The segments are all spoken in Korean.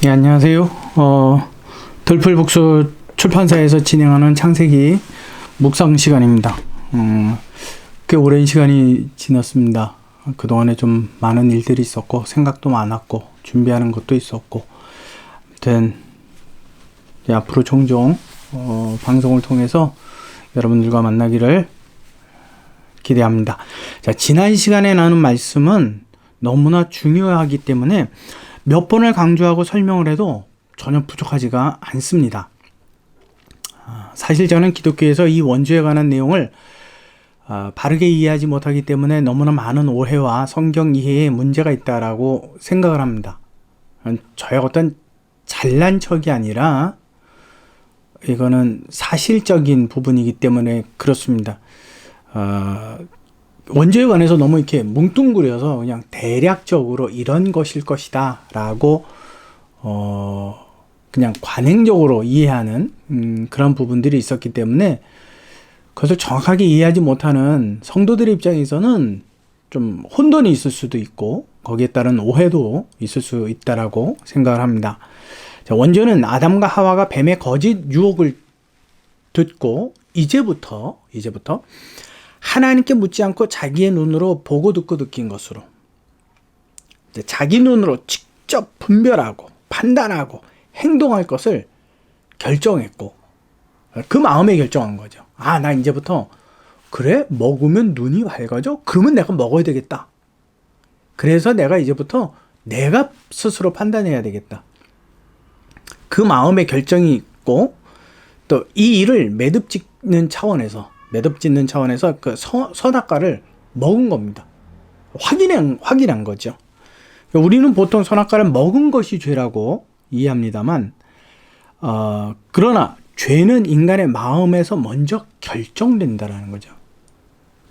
네, 안녕하세요. 덜풀북수 출판사에서 진행하는 창세기 묵상 시간입니다. 꽤 오랜 시간이 지났습니다. 그동안에 좀 많은 일들이 있었고, 생각도 많았고, 준비하는 것도 있었고, 아무튼, 앞으로 종종, 방송을 통해서 여러분들과 만나기를 기대합니다. 자, 지난 시간에 나눈 말씀은 너무나 중요하기 때문에 몇 번을 강조하고 설명을 해도 전혀 부족하지가 않습니다. 사실 저는 기독교에서 이 원죄에 관한 내용을 바르게 이해하지 못하기 때문에 너무나 많은 오해와 성경 이해에 문제가 있다라고 생각을 합니다. 저의 어떤 잘난 척이 아니라 이거는 사실적인 부분이기 때문에 그렇습니다. 원죄에 관해서 너무 이렇게 뭉뚱그려서 그냥 대략적으로 이런 것일 것이다 라고 그냥 관행적으로 이해하는 그런 부분들이 있었기 때문에 그것을 정확하게 이해하지 못하는 성도들의 입장에서는 좀 혼돈이 있을 수도 있고 거기에 따른 오해도 있을 수 있다라고 생각을 합니다. 자, 원죄는 아담과 하와가 뱀의 거짓 유혹을 듣고 이제부터 하나님께 묻지 않고 자기의 눈으로 보고 듣고 느낀 것으로 자기 눈으로 직접 분별하고 판단하고 행동할 것을 결정했고 그 마음에 결정한 거죠. 나 이제부터 그래? 먹으면 눈이 밝아져? 그러면 내가 먹어야 되겠다. 그래서 내가 이제부터 내가 스스로 판단해야 되겠다. 그 마음의 결정이 있고 또 이 일을 매듭짓는 차원에서 그 선악과를 먹은 겁니다. 확인한 거죠. 우리는 보통 선악과를 먹은 것이 죄라고 이해합니다만, 그러나 죄는 인간의 마음에서 먼저 결정된다라는 거죠.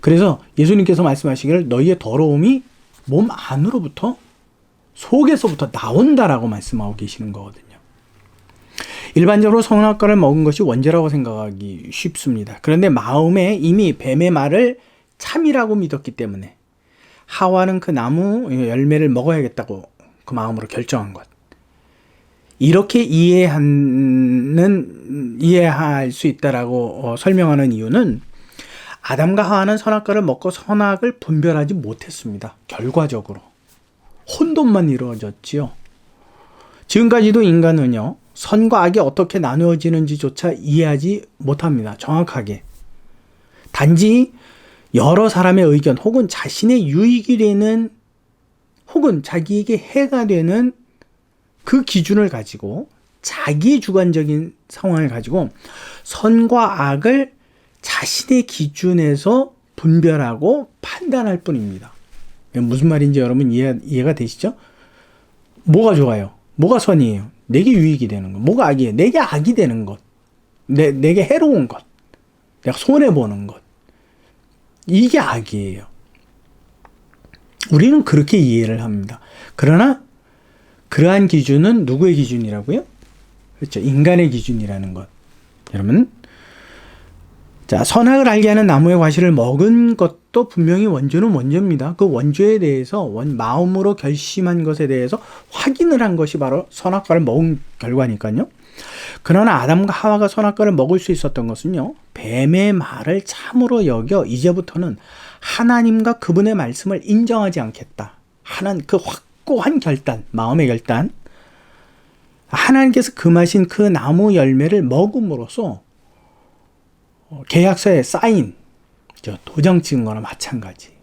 그래서 예수님께서 말씀하시기를 너희의 더러움이 몸 안으로부터 속에서부터 나온다라고 말씀하고 계시는 거거든요. 일반적으로 선악과를 먹은 것이 원죄라고 생각하기 쉽습니다. 그런데 마음에 이미 뱀의 말을 참이라고 믿었기 때문에 하와는 그 나무 열매를 먹어야겠다고 그 마음으로 결정한 것. 이렇게 이해할 수 있다라고 설명하는 이유는 아담과 하와는 선악과를 먹고 선악을 분별하지 못했습니다. 결과적으로 혼돈만 이루어졌지요. 지금까지도 인간은요, 선과 악이 어떻게 나누어지는지조차 이해하지 못합니다. 정확하게. 단지 여러 사람의 의견 혹은 자신의 유익이 되는 혹은 자기에게 해가 되는 그 기준을 가지고 자기 주관적인 상황을 가지고 선과 악을 자신의 기준에서 분별하고 판단할 뿐입니다. 무슨 말인지 여러분 이해가 되시죠? 뭐가 좋아요? 뭐가 선이에요? 내게 유익이 되는 것. 뭐가 악이에요? 내게 악이 되는 것. 내게 해로운 것. 내가 손해보는 것. 이게 악이에요. 우리는 그렇게 이해를 합니다. 그러나 그러한 기준은 누구의 기준이라고요? 그렇죠. 인간의 기준이라는 것. 여러분, 자, 선악을 알게 하는 나무의 과실을 먹은 것도 분명히 원죄는 원죄입니다. 그 원죄에 대해서 마음으로 결심한 것에 대해서 확인을 한 것이 바로 선악과를 먹은 결과니까요. 그러나 아담과 하와가 선악과를 먹을 수 있었던 것은요, 뱀의 말을 참으로 여겨 이제부터는 하나님과 그분의 말씀을 인정하지 않겠다 하는 그 확고한 결단, 마음의 결단, 하나님께서 금하신 그 나무 열매를 먹음으로써 계약서에 사인, 도장 찍은 거나 마찬가지.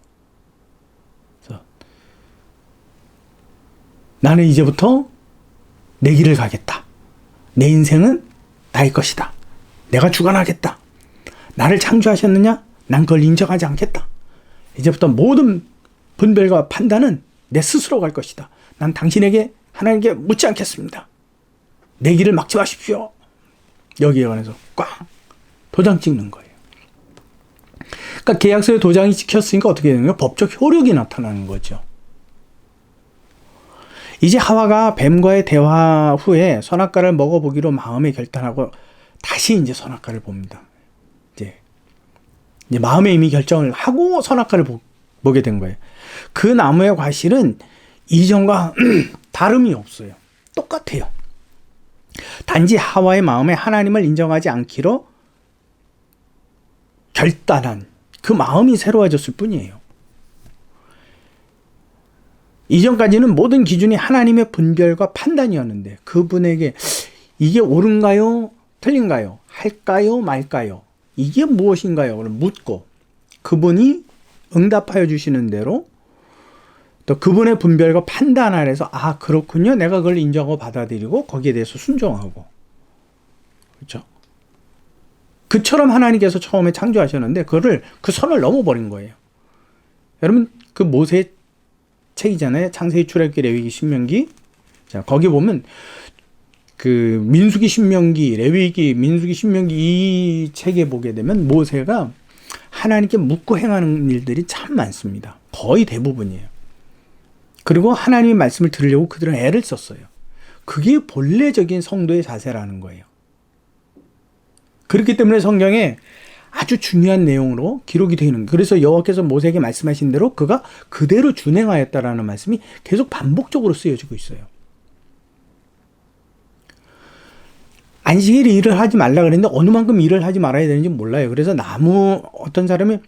그래서 나는 이제부터 내 길을 가겠다. 내 인생은 나의 것이다. 내가 주관하겠다. 나를 창조하셨느냐? 난 그걸 인정하지 않겠다. 이제부터 모든 분별과 판단은 내 스스로 갈 것이다. 난 당신에게 하나님께 묻지 않겠습니다. 내 길을 막지 마십시오. 여기에 관해서 꽉 도장 찍는 거예요. 그러니까 계약서에 도장이 찍혔으니까 어떻게 되는 거예요? 법적 효력이 나타나는 거죠. 이제 하와가 뱀과의 대화 후에 선악과를 먹어보기로 마음에 결단하고 다시 이제 선악과를 봅니다. 이제 마음에 이미 결정을 하고 선악과를 보게 된 거예요. 그 나무의 과실은 이전과 다름이 없어요. 똑같아요. 단지 하와의 마음에 하나님을 인정하지 않기로 결단한 그 마음이 새로워졌을 뿐이에요. 이전까지는 모든 기준이 하나님의 분별과 판단이었는데 그분에게 이게 옳은가요? 틀린가요? 할까요? 말까요? 이게 무엇인가요? 묻고 그분이 응답하여 주시는 대로 또 그분의 분별과 판단 아래서 아 그렇군요. 내가 그걸 인정하고 받아들이고 거기에 대해서 순종하고 그렇죠? 그처럼 하나님께서 처음에 창조하셨는데 그 선을 넘어버린 거예요. 여러분 그 모세 책이잖아요. 창세기, 출애굽기, 레위기, 신명기. 자 거기 보면 그 민수기, 신명기, 레위기, 민수기, 신명기 이 책에 보게 되면 모세가 하나님께 묻고 행하는 일들이 참 많습니다. 거의 대부분이에요. 그리고 하나님의 말씀을 들으려고 그들은 애를 썼어요. 그게 본래적인 성도의 자세라는 거예요. 그렇기 때문에 성경에 아주 중요한 내용으로 기록이 되어 있는 거예요. 그래서 여호와께서 모세에게 말씀하신 대로 그가 그대로 준행하였다라는 말씀이 계속 반복적으로 쓰여지고 있어요. 안식일에 일을 하지 말라 그랬는데 어느 만큼 일을 하지 말아야 되는지 몰라요. 그래서 어떤 사람이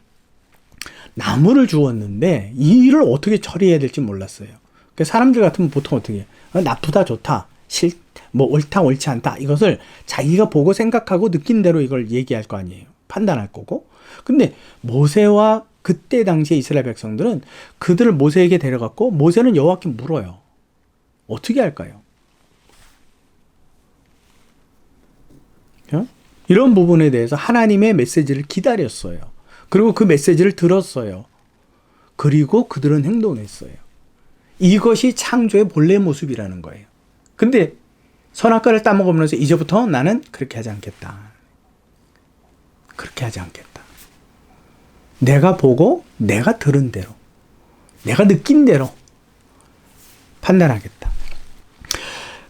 나무를 주었는데 이 일을 어떻게 처리해야 될지 몰랐어요. 그러니까 사람들 같으면 보통 어떻게 해요? 나쁘다 좋다 뭐 옳다 옳지 않다 이것을 자기가 보고 생각하고 느낀 대로 이걸 얘기할 거 아니에요. 판단할 거고. 근데 모세와 그때 당시에 이스라엘 백성들은 그들을 모세에게 데려갔고 모세는 여호와께 물어요. 어떻게 할까요? 이런 부분에 대해서 하나님의 메시지를 기다렸어요. 그리고 그 메시지를 들었어요. 그리고 그들은 행동했어요. 이것이 창조의 본래 모습이라는 거예요. 근데 선악과를 따먹으면서 이제부터 나는 그렇게 하지 않겠다. 그렇게 하지 않겠다. 내가 보고 내가 들은 대로 내가 느낀 대로 판단하겠다.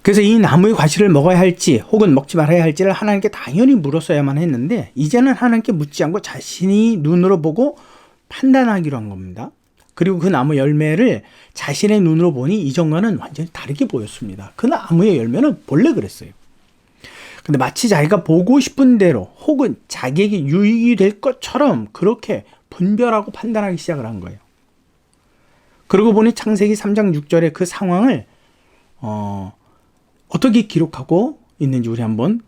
그래서 이 나무의 과실을 먹어야 할지 혹은 먹지 말아야 할지를 하나님께 당연히 물었어야만 했는데 이제는 하나님께 묻지 않고 자신이 눈으로 보고 판단하기로 한 겁니다. 그리고 그 나무 열매를 자신의 눈으로 보니 이전과는 완전히 다르게 보였습니다. 그 나무의 열매는 본래 그랬어요. 근데 마치 자기가 보고 싶은 대로 혹은 자기에게 유익이 될 것처럼 그렇게 분별하고 판단하기 시작을 한 거예요. 그러고 보니 창세기 3장 6절의 그 상황을 어떻게 기록하고 있는지 우리 한번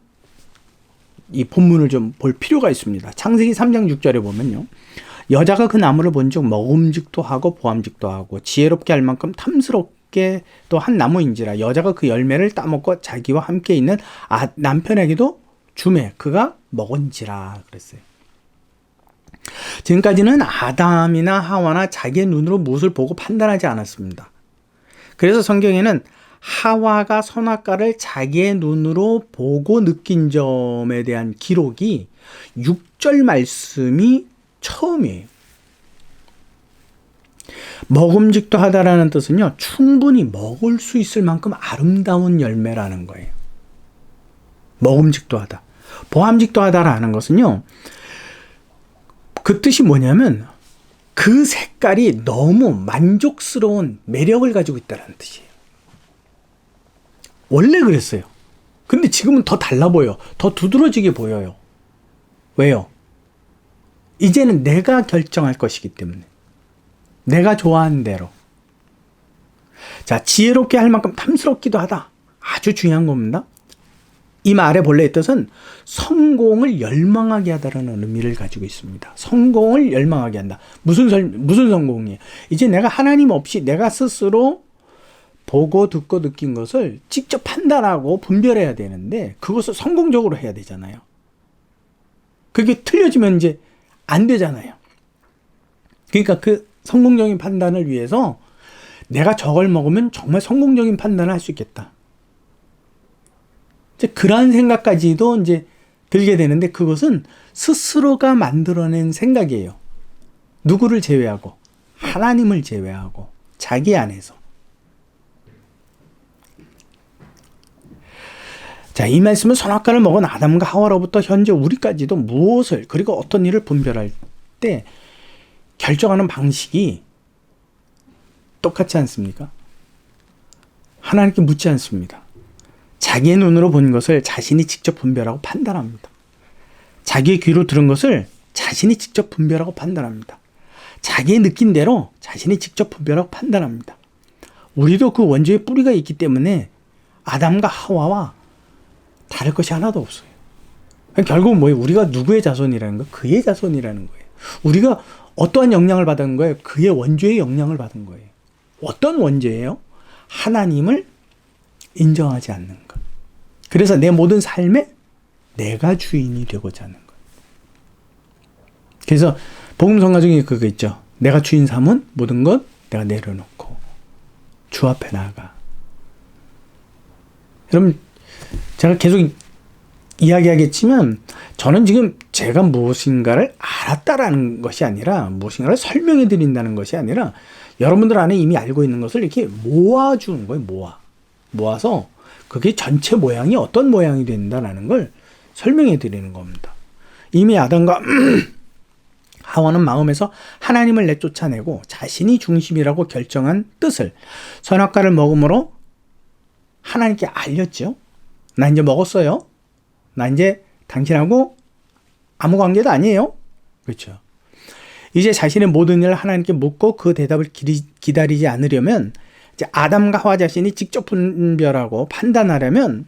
이 본문을 좀 볼 필요가 있습니다. 창세기 3장 6절에 보면요. 여자가 그 나무를 본즉 먹음직도 하고 보암직도 하고 지혜롭게 할 만큼 탐스럽게 또 한 나무인지라 여자가 그 열매를 따먹고 자기와 함께 있는 남편에게도 주매 그가 먹은지라 그랬어요. 지금까지는 아담이나 하와나 자기의 눈으로 무엇을 보고 판단하지 않았습니다. 그래서 성경에는 하와가 선악과를 자기의 눈으로 보고 느낀 점에 대한 기록이 6절 말씀이 처음이에요. 먹음직도 하다라는 뜻은요, 충분히 먹을 수 있을 만큼 아름다운 열매라는 거예요. 먹음직도 하다. 보암직도 하다라는 것은요, 그 뜻이 뭐냐면 그 색깔이 너무 만족스러운 매력을 가지고 있다는 뜻이에요. 원래 그랬어요. 근데 지금은 더 달라 보여. 더 두드러지게 보여요. 왜요? 이제는 내가 결정할 것이기 때문에. 내가 좋아하는 대로. 자, 지혜롭게 할 만큼 탐스럽기도 하다. 아주 중요한 겁니다. 이 말의 본래의 뜻은 성공을 열망하게 하다라는 의미를 가지고 있습니다. 성공을 열망하게 한다. 무슨 성공이에요? 이제 내가 하나님 없이 내가 스스로 보고 듣고 느낀 것을 직접 판단하고 분별해야 되는데 그것을 성공적으로 해야 되잖아요. 그게 틀려지면 이제 안 되잖아요. 그러니까 그 성공적인 판단을 위해서 내가 저걸 먹으면 정말 성공적인 판단을 할 수 있겠다. 이제 그러한 생각까지도 이제 들게 되는데 그것은 스스로가 만들어낸 생각이에요. 누구를 제외하고 하나님을 제외하고 자기 안에서. 자, 이 말씀은 선악과를 먹은 아담과 하와로부터 현재 우리까지도 무엇을 그리고 어떤 일을 분별할 때 결정하는 방식이 똑같지 않습니까? 하나님께 묻지 않습니다. 자기의 눈으로 본 것을 자신이 직접 분별하고 판단합니다. 자기의 귀로 들은 것을 자신이 직접 분별하고 판단합니다. 자기의 느낀 대로 자신이 직접 분별하고 판단합니다. 우리도 그 원죄의 뿌리가 있기 때문에 아담과 하와와 다를 것이 하나도 없어요. 결국은 뭐예요? 우리가 누구의 자손이라는 거예요? 그의 자손이라는 거예요. 우리가 어떠한 영향을 받은 거예요? 그의 원죄의 영향을 받은 거예요. 어떤 원죄예요? 하나님을 인정하지 않는 것. 그래서 내 모든 삶에 내가 주인이 되고자 하는 것. 그래서 복음성가 중에 그거 있죠. 내가 주인 삼은 모든 것 내가 내려놓고 주 앞에 나아가. 여러분, 제가 계속 이야기하겠지만 저는 지금 제가 무엇인가를 알았다라는 것이 아니라 무엇인가를 설명해 드린다는 것이 아니라 여러분들 안에 이미 알고 있는 것을 이렇게 모아주는 거예요. 모아서 그게 전체 모양이 어떤 모양이 된다라는 걸 설명해 드리는 겁니다. 이미 아담과 하와는 마음에서 하나님을 내쫓아내고 자신이 중심이라고 결정한 뜻을 선악과를 먹음으로 하나님께 알렸죠. 나 이제 먹었어요. 나 이제 당신하고 아무 관계도 아니에요. 그렇죠. 이제 자신의 모든 일을 하나님께 묻고 그 대답을 기다리지 않으려면 이제 아담과 하와 자신이 직접 분별하고 판단하려면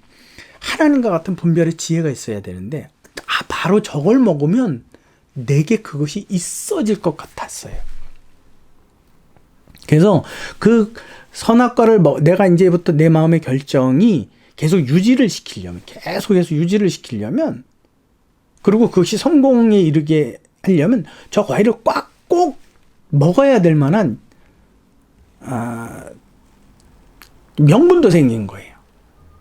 하나님과 같은 분별의 지혜가 있어야 되는데 바로 저걸 먹으면 내게 그것이 있어질 것 같았어요. 그래서 그 선악과를 내가 이제부터 내 마음의 결정이 계속 유지를 시키려면 계속해서 유지를 시키려면 그리고 그것이 성공에 이르게 하려면 저 과일을 꼭 먹어야 될 만한 명분도 생긴 거예요.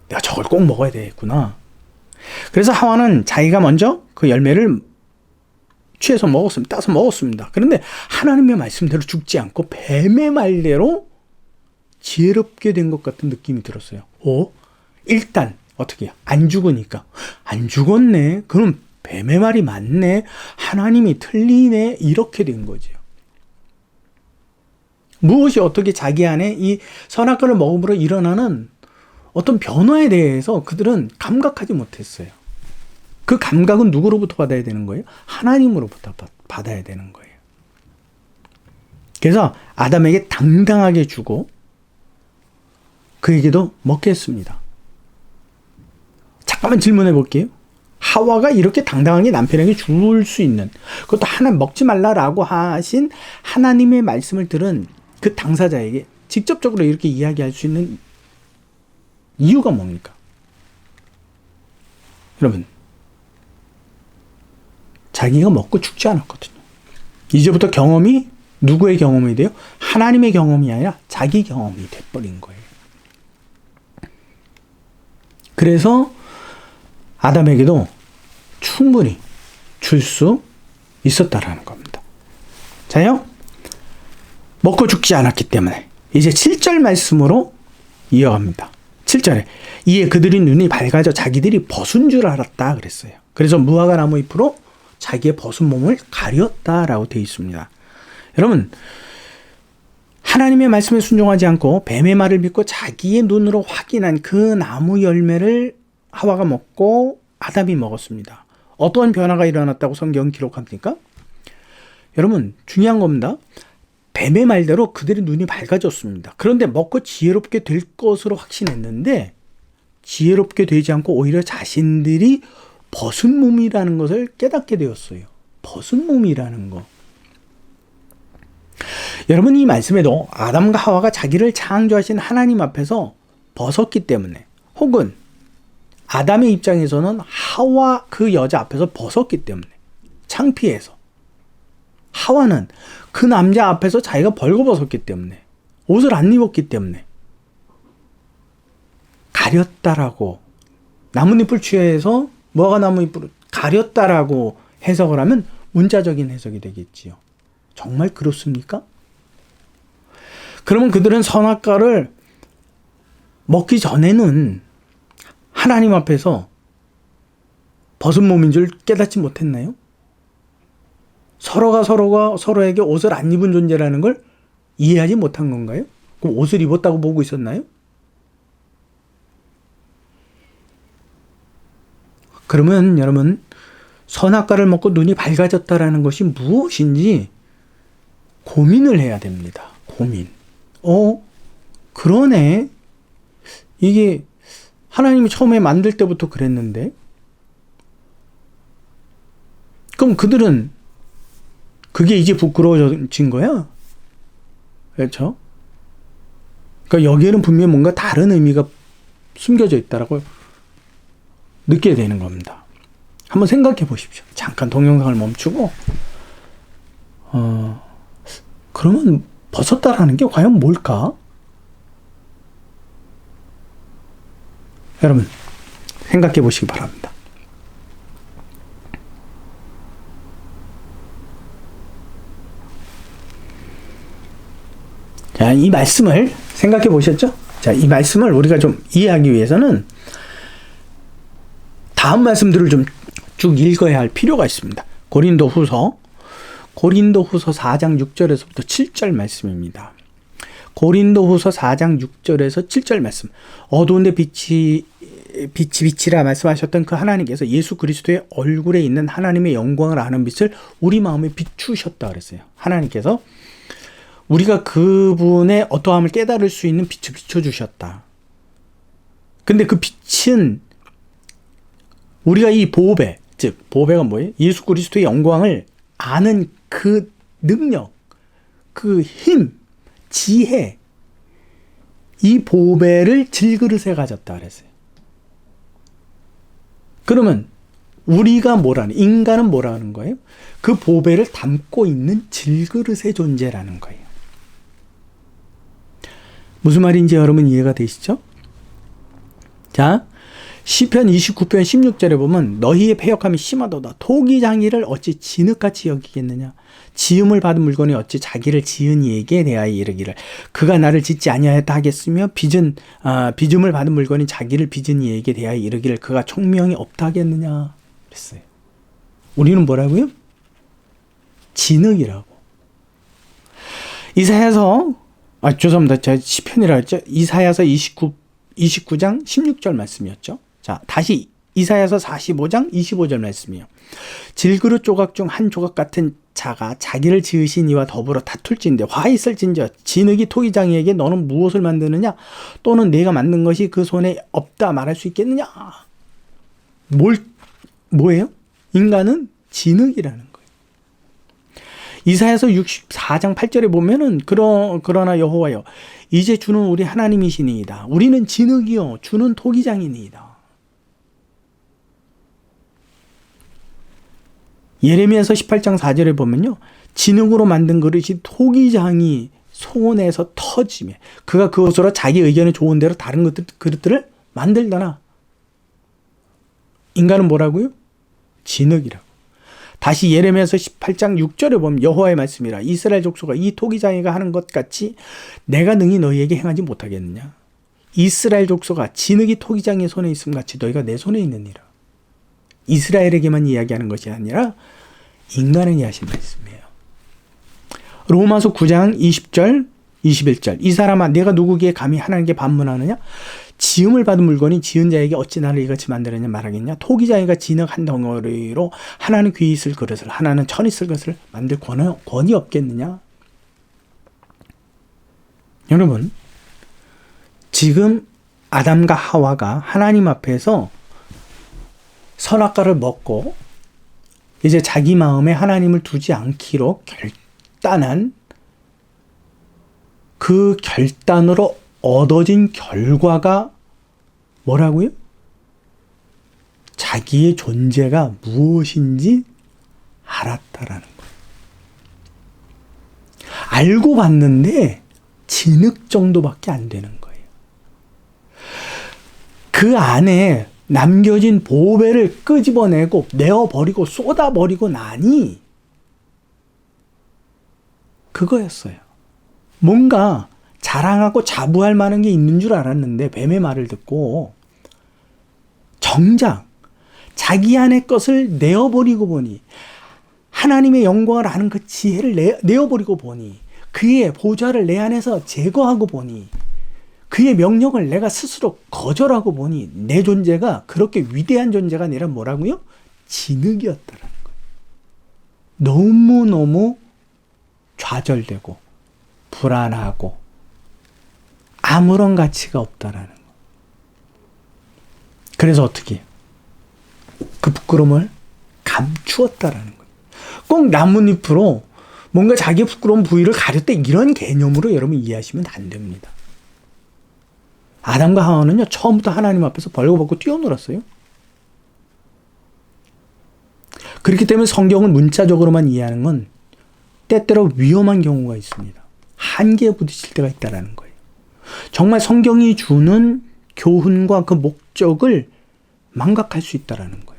내가 저걸 꼭 먹어야 되겠구나. 그래서 하와는 자기가 먼저 그 열매를 취해서 먹었습니다. 따서 먹었습니다. 그런데 하나님의 말씀대로 죽지 않고 뱀의 말대로 지혜롭게 된 것 같은 느낌이 들었어요. 일단 어떻게 해요? 안 죽으니까. 안 죽었네. 그럼 뱀의 말이 맞네. 하나님이 틀리네. 이렇게 된 거죠. 무엇이 어떻게 자기 안에 이 선악과를 먹음으로 일어나는 어떤 변화에 대해서 그들은 감각하지 못했어요. 그 감각은 누구로부터 받아야 되는 거예요? 하나님으로부터 받아야 되는 거예요. 그래서 아담에게 당당하게 주고 그에게도 먹게 했습니다. 잠깐만 질문해 볼게요. 하와가 이렇게 당당하게 남편에게 줄 수 있는, 그것도 하나 먹지 말라라고 하신 하나님의 말씀을 들은 그 당사자에게 직접적으로 이렇게 이야기할 수 있는 이유가 뭡니까? 여러분, 자기가 먹고 죽지 않았거든요. 이제부터 경험이 누구의 경험이 돼요? 하나님의 경험이 아니라 자기 경험이 돼버린 거예요. 그래서 아담에게도 충분히 줄 수 있었다라는 겁니다. 자요, 먹고 죽지 않았기 때문에 이제 7절 말씀으로 이어갑니다. 7절에 이에 그들이 눈이 밝아져 자기들이 벗은 줄 알았다 그랬어요. 그래서 무화과 나무 잎으로 자기의 벗은 몸을 가렸다라고 되어 있습니다. 여러분, 하나님의 말씀에 순종하지 않고 뱀의 말을 믿고 자기의 눈으로 확인한 그 나무 열매를 하와가 먹고 아담이 먹었습니다. 어떠한 변화가 일어났다고 성경은 기록합니까? 여러분, 중요한 겁니다. 뱀의 말대로 그들의 눈이 밝아졌습니다. 그런데 먹고 지혜롭게 될 것으로 확신했는데 지혜롭게 되지 않고 오히려 자신들이 벗은 몸이라는 것을 깨닫게 되었어요. 벗은 몸이라는 거. 여러분, 이 말씀에도 아담과 하와가 자기를 창조하신 하나님 앞에서 벗었기 때문에, 혹은 아담의 입장에서는 하와 그 여자 앞에서 벗었기 때문에, 창피해서, 하와는 그 남자 앞에서 자기가 벌거벗었기 때문에, 옷을 안 입었기 때문에 가렸다라고, 나뭇잎을 취해서 무화과 나무잎으로 가렸다라고 해석을 하면 문자적인 해석이 되겠지요. 정말 그렇습니까? 그러면 그들은 선악과를 먹기 전에는 하나님 앞에서 벗은 몸인 줄 깨닫지 못했나요? 서로가 서로에게 옷을 안 입은 존재라는 걸 이해하지 못한 건가요? 그럼 옷을 입었다고 보고 있었나요? 그러면 여러분, 선악과를 먹고 눈이 밝아졌다라는 것이 무엇인지 고민을 해야 됩니다. 고민. 그러네. 이게 하나님이 처음에 만들 때부터 그랬는데, 그럼 그들은 그게 이제 부끄러워진 거야? 그렇죠? 그러니까 여기에는 분명히 뭔가 다른 의미가 숨겨져 있다라고 느끼게 되는 겁니다. 한번 생각해 보십시오. 잠깐 동영상을 멈추고, 그러면 벗었다라는 게 과연 뭘까? 여러분, 생각해 보시기 바랍니다. 자, 이 말씀을 생각해 보셨죠? 자, 이 말씀을 우리가 좀 이해하기 위해서는 다음 말씀들을 좀 쭉 읽어야 할 필요가 있습니다. 고린도후서 4장 6절에서부터 7절 말씀입니다. 고린도후서 4장 6절에서 7절 말씀. 어두운데 빛이라 말씀하셨던 그 하나님께서 예수 그리스도의 얼굴에 있는 하나님의 영광을 아는 빛을 우리 마음에 비추셨다 그랬어요. 하나님께서 우리가 그분의 어떠함을 깨달을 수 있는 빛을 비춰주셨다. 근데 그 빛은 우리가 이 보배, 즉 보배가 뭐예요? 예수 그리스도의 영광을 아는 그 능력, 그 힘, 지혜, 이 보배를 질그릇에 가졌다 그랬어요. 그러면 우리가 뭐라는, 인간은 뭐라는 거예요? 그 보배를 담고 있는 질그릇의 존재라는 거예요. 무슨 말인지 여러분 이해가 되시죠? 자, 시편 29편 16절에 보면 너희의 패역함이 심하도다. 토기장이를 어찌 진흙같이 여기겠느냐. 지음을 받은 물건이 어찌 자기를 지은 이에게 대하여 이르기를 그가 나를 짓지 아니하였다 하겠으며 빚음을 받은 물건이 자기를 빚은 이에게 대하여 이르기를 그가 총명이 없다 하겠느냐 그랬어요. 우리는 뭐라고요? 진흙이라고. 이사야서 죄송합니다. 제가 시편이라 했죠. 이사야서 29장 16절 말씀이었죠. 자, 다시 이사야서 45장 25절 말씀이요. 질그릇 조각 중 한 조각 같은 자가 자기를 지으신 이와 더불어 다툴진대 화 있을진저 진흙이 토기장이에게 너는 무엇을 만드느냐 또는 내가 만든 것이 그 손에 없다 말할 수 있겠느냐. 뭐예요? 인간은 진흙이라는 거예요. 이사야서 64장 8절에 보면은 그러나 여호와여 이제 주는 우리 하나님이시니이다. 우리는 진흙이요 주는 토기장이니이다. 예레미야서 18장 4절에 보면요. 진흙으로 만든 그릇이 토기장이 손에서 터지며 그가 그것으로 자기 의견에 좋은 대로 다른 그릇들을 만들더나. 인간은 뭐라고요? 진흙이라고. 다시 예레미야서 18장 6절에 보면 여호와의 말씀이라 이스라엘 족속아 이 토기장이가 하는 것 같이 내가 능히 너희에게 행하지 못하겠느냐. 이스라엘 족속아 진흙이 토기장의 손에 있음 같이 너희가 내 손에 있느니라. 이스라엘에게만 이야기하는 것이 아니라 인간에게 하신 말씀이에요. 로마서 9장 20절 21절 이 사람아 내가 누구기에 감히 하나님께 반문하느냐. 지음을 받은 물건이 지은 자에게 어찌 나를 이같이 만들었냐 말하겠냐. 토기장이가 진흙 한 덩어리로 하나는 귀 있을 그릇을 하나는 천 있을 것을 만들 권이 없겠느냐. 여러분 지금 아담과 하와가 하나님 앞에서 선악과를 먹고 이제 자기 마음에 하나님을 두지 않기로 결단한 그 결단으로 얻어진 결과가 뭐라고요? 자기의 존재가 무엇인지 알았다라는 거예요. 알고 봤는데 진흙 정도밖에 안 되는 거예요. 그 안에 남겨진 보배를 끄집어내고 내어버리고 쏟아버리고 나니 그거였어요. 뭔가 자랑하고 자부할 만한 게 있는 줄 알았는데 뱀의 말을 듣고 정작 자기 안의 것을 내어버리고 보니 하나님의 영광을 아는 그 지혜를 내어버리고 보니 그의 보좌를 내 안에서 제거하고 보니 그의 명령을 내가 스스로 거절하고 보니 내 존재가 그렇게 위대한 존재가 아니라 뭐라고요? 진흙이었다라는 거예요. 너무너무 좌절되고 불안하고 아무런 가치가 없다라는 거예요. 그래서 어떻게 해요? 그 부끄러움을 감추었다라는 거예요. 꼭 나뭇잎으로 뭔가 자기의 부끄러운 부위를 가렸다 이런 개념으로 여러분 이해하시면 안 됩니다. 아담과 하와는요 처음부터 하나님 앞에서 벌거벗고 뛰어놀았어요. 그렇기 때문에 성경을 문자적으로만 이해하는 건 때때로 위험한 경우가 있습니다. 한계에 부딪힐 때가 있다는 거예요. 정말 성경이 주는 교훈과 그 목적을 망각할 수 있다는 거예요.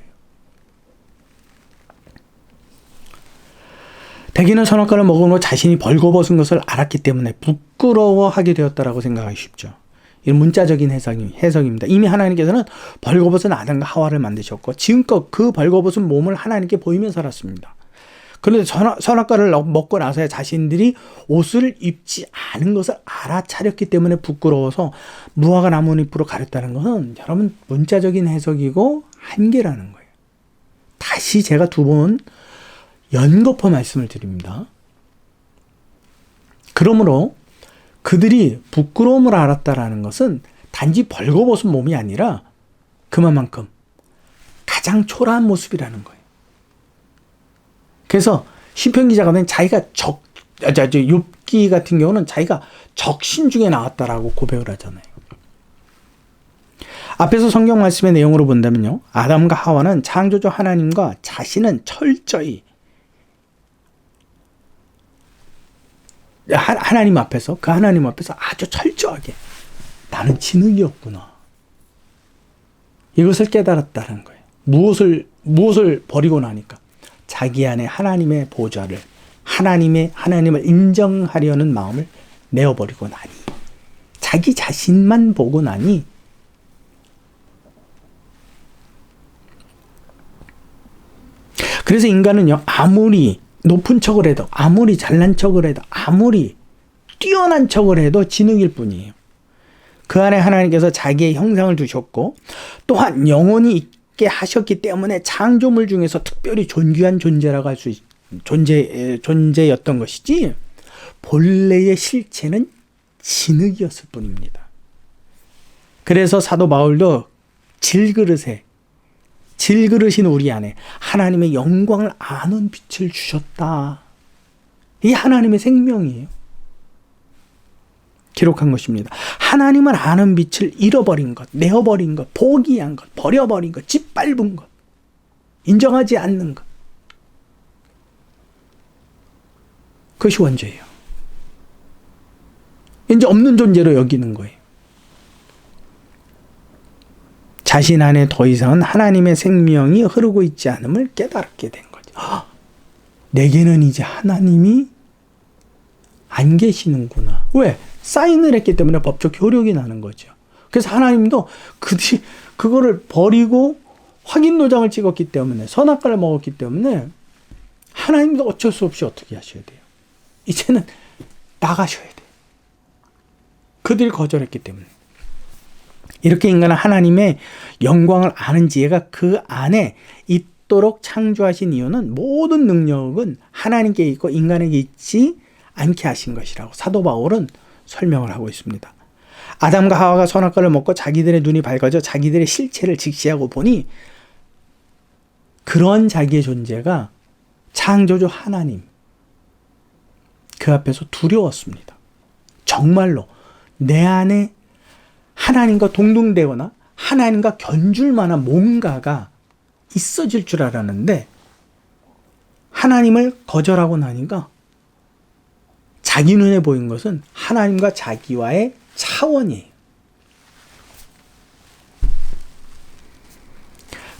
대개는 선악과를 먹으므로 자신이 벌거벗은 것을 알았기 때문에 부끄러워하게 되었다라고 생각하기 쉽죠. 이런 문자적인 해석입니다. 이미 하나님께서는 벌거벗은 아담과 하와를 만드셨고 지금껏 그 벌거벗은 몸을 하나님께 보이며 살았습니다. 그런데 선악과를 먹고 나서야 자신들이 옷을 입지 않은 것을 알아차렸기 때문에 부끄러워서 무화과 나뭇잎으로 가렸다는 것은 여러분 문자적인 해석이고 한계라는 거예요. 다시 제가 두 번 연거푸 말씀을 드립니다. 그러므로 그들이 부끄러움을 알았다라는 것은 단지 벌거벗은 몸이 아니라 그만큼 가장 초라한 모습이라는 거예요. 그래서 시편 기자가 보면 자기가 욥기 같은 경우는 자기가 적신 중에 나왔다라고 고백을 하잖아요. 앞에서 성경 말씀의 내용으로 본다면요. 아담과 하와는 창조주 하나님과 자신은 철저히 하나님 앞에서 아주 철저하게 나는 진흙이었구나. 이것을 깨달았다는 거예요. 무엇을 버리고 나니까 자기 안에 하나님의 보좌를 하나님을 인정하려는 마음을 내어버리고 나니 자기 자신만 보고 나니 그래서 인간은요 아무리 높은 척을 해도 아무리 잘난 척을 해도 아무리 뛰어난 척을 해도 진흙일 뿐이에요. 그 안에 하나님께서 자기의 형상을 두셨고 또한 영혼이 있게 하셨기 때문에 창조물 중에서 특별히 존귀한 존재라고 할 수 존재였던 것이지 본래의 실체는 진흙이었을 뿐입니다. 그래서 사도 바울도 질그릇인 우리 안에 하나님의 영광을 아는 빛을 주셨다. 이 하나님의 생명이에요. 기록한 것입니다. 하나님을 아는 빛을 잃어버린 것, 내어버린 것, 포기한 것, 버려버린 것, 짓밟은 것, 인정하지 않는 것. 그것이 원죄예요. 이제 없는 존재로 여기는 거예요. 자신 안에 더 이상은 하나님의 생명이 흐르고 있지 않음을 깨닫게 된 거죠. 내게는 이제 하나님이 안 계시는구나. 왜? 사인을 했기 때문에 법적 효력이 나는 거죠. 그래서 하나님도 그거를 버리고 확인 도장을 찍었기 때문에 선악과를 먹었기 때문에 하나님도 어쩔 수 없이 어떻게 하셔야 돼요? 이제는 나가셔야 돼요. 그들이 거절했기 때문에. 이렇게 인간은 하나님의 영광을 아는 지혜가 그 안에 있도록 창조하신 이유는 모든 능력은 하나님께 있고 인간에게 있지 않게 하신 것이라고 사도 바울은 설명을 하고 있습니다. 아담과 하와가 선악과를 먹고 자기들의 눈이 밝아져 자기들의 실체를 직시하고 보니 그런 자기의 존재가 창조주 하나님 그 앞에서 두려웠습니다. 정말로 내 안에 하나님과 동등되거나 하나님과 견줄 만한 뭔가가 있어질 줄 알았는데 하나님을 거절하고 나니까 자기 눈에 보인 것은 하나님과 자기와의 차원이에요.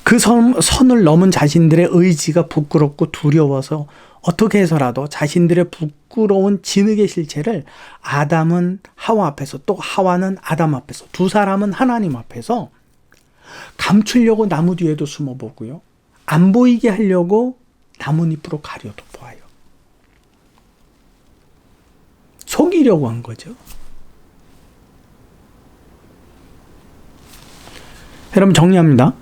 그 선을 넘은 자신들의 의지가 부끄럽고 두려워서 어떻게 해서라도 자신들의 부끄러운 진흙의 실체를 아담은 하와 앞에서 또 하와는 아담 앞에서 두 사람은 하나님 앞에서 감추려고 나무 뒤에도 숨어보고요. 안 보이게 하려고 나뭇잎으로 가려도 보아요. 속이려고 한 거죠. 여러분 정리합니다.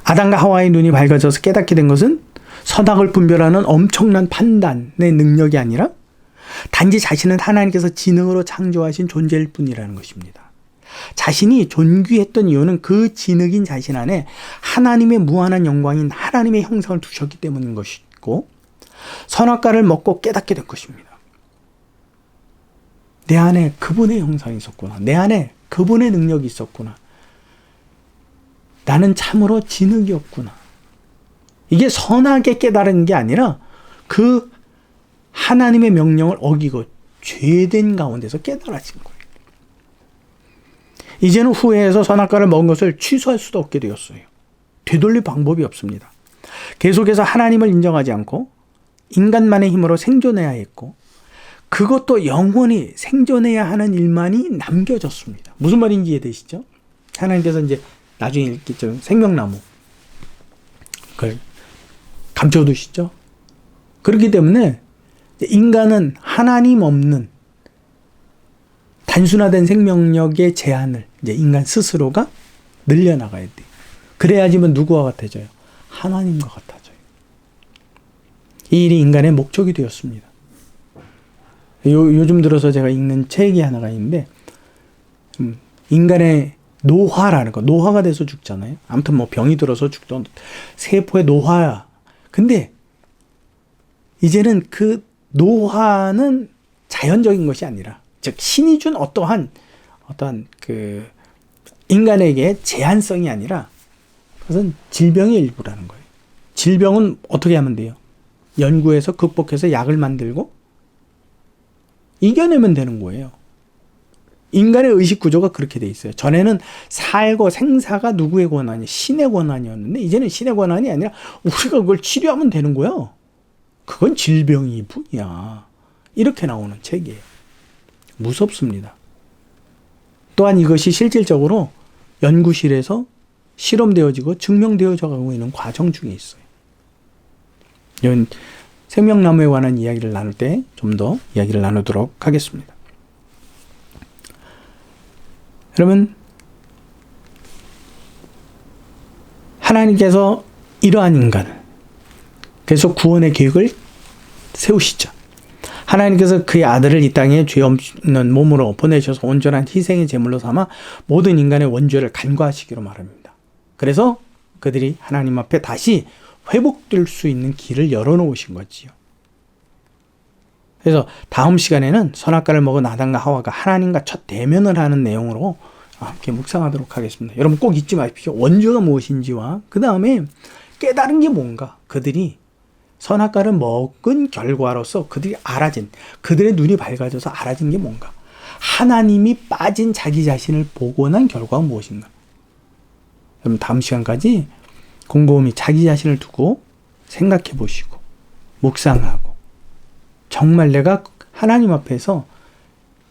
아담과 하와의 눈이 밝아져서 깨닫게 된 것은 선악을 분별하는 엄청난 판단의 능력이 아니라 단지 자신은 하나님께서 지능으로 창조하신 존재일 뿐이라는 것입니다. 자신이 존귀했던 이유는 그 지능인 자신 안에 하나님의 무한한 영광인 하나님의 형상을 두셨기 때문인 것이고, 선악과를 먹고 깨닫게 된 것입니다. 내 안에 그분의 형상이 있었구나. 내 안에 그분의 능력이 있었구나. 나는 참으로 지능이었구나. 이게 선하게 깨달은 게 아니라 그 하나님의 명령을 어기고 죄된 가운데서 깨달아진 거예요. 이제는 후회해서 선악과를 먹은 것을 취소할 수도 없게 되었어요. 되돌릴 방법이 없습니다. 계속해서 하나님을 인정하지 않고 인간만의 힘으로 생존해야 했고, 그것도 영원히 생존해야 하는 일만이 남겨졌습니다. 무슨 말인지 이해되시죠? 하나님께서 이제 나중에 읽겠죠. 생명나무. 그걸 감춰두시죠. 그렇기 때문에 인간은 하나님 없는 단순화된 생명력의 제한을 이제 인간 스스로가 늘려나가야 돼요. 그래야지만 누구와 같아져요? 하나님과 같아져요. 이 일이 인간의 목적이 되었습니다. 요즘 들어서 제가 읽는 책이 하나가 있는데, 인간의 노화라는 거, 노화가 돼서 죽잖아요. 아무튼 뭐 병이 들어서 죽던 세포의 노화야. 근데 이제는 그 노화는 자연적인 것이 아니라, 즉 신이 준 어떠한 그 인간에게 제한성이 아니라 그것은 질병의 일부라는 거예요. 질병은 어떻게 하면 돼요? 연구해서 극복해서 약을 만들고 이겨내면 되는 거예요. 인간의 의식 구조가 그렇게 돼 있어요. 전에는 살고 생사가 누구의 권한이? 신의 권한이었는데, 이제는 신의 권한이 아니라 우리가 그걸 치료하면 되는 거예요. 그건 질병이 뿐이야. 이렇게 나오는 책이에요. 무섭습니다. 또한 이것이 실질적으로 연구실에서 실험되어지고 증명되어져 가고 있는 과정 중에 있어요. 이런 생명나무에 관한 이야기를 나눌 때 좀 더 이야기를 나누도록 하겠습니다. 여러분, 하나님께서 이러한 인간을, 그래서 구원의 계획을 세우시죠. 하나님께서 그의 아들을 이 땅에 죄 없는 몸으로 보내셔서 온전한 희생의 제물로 삼아 모든 인간의 원죄를 간과하시기로 말합니다. 그래서 그들이 하나님 앞에 다시 회복될 수 있는 길을 열어놓으신 거지요. 그래서 다음 시간에는 선악과를 먹은 아담과 하와가 하나님과 첫 대면을 하는 내용으로 함께 묵상하도록 하겠습니다. 여러분 꼭 잊지 마십시오. 원죄가 무엇인지와 그 다음에 깨달은 게 뭔가, 그들이 선악과를 먹은 결과로서 그들이 알아진, 그들의 눈이 밝아져서 알아진 게 뭔가, 하나님이 빠진 자기 자신을 보고 난 결과가 무엇인가. 여러분 다음 시간까지 곰곰이 자기 자신을 두고 생각해 보시고 묵상하고, 정말 내가 하나님 앞에서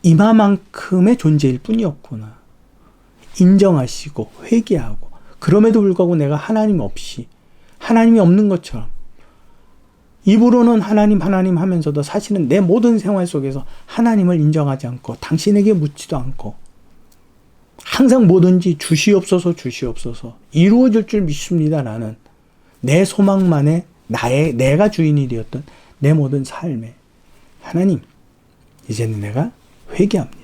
이마만큼의 존재일 뿐이었구나 인정하시고 회개하고, 그럼에도 불구하고 내가 하나님 없이, 하나님이 없는 것처럼 입으로는 하나님 하면서도 사실은 내 모든 생활 속에서 하나님을 인정하지 않고 당신에게 묻지도 않고 항상 뭐든지 주시옵소서 이루어질 줄 믿습니다. 나는 내 소망만에 내가 주인이 되었던 내 모든 삶에, 하나님 이제는 내가 회개합니다.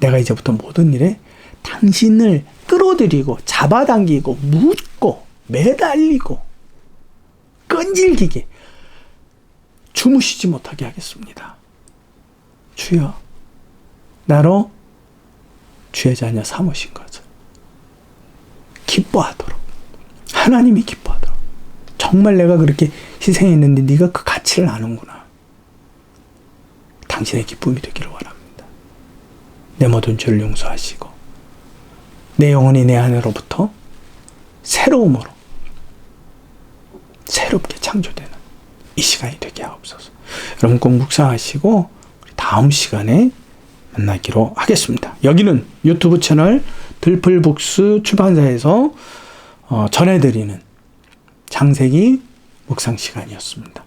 내가 이제부터 모든 일에 당신을 끌어들이고 잡아당기고 묻고 매달리고 끈질기게 주무시지 못하게 하겠습니다. 주여, 나로 주의 자녀 삼으신 것을 기뻐하도록, 하나님이 기뻐하도록, 정말 내가 그렇게 희생했는데 네가 그 가치를 아는구나, 당신의 기쁨이 되기를 원합니다. 내 모든 죄를 용서하시고 내 영혼이 내 안으로부터 새로움으로 새롭게 창조되는 이 시간이 되게 하옵소서. 여러분 꼭 묵상하시고 다음 시간에 만나기로 하겠습니다. 여기는 유튜브 채널 들풀북스 출판사에서 전해드리는 창세기 묵상 시간이었습니다.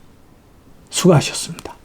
수고하셨습니다.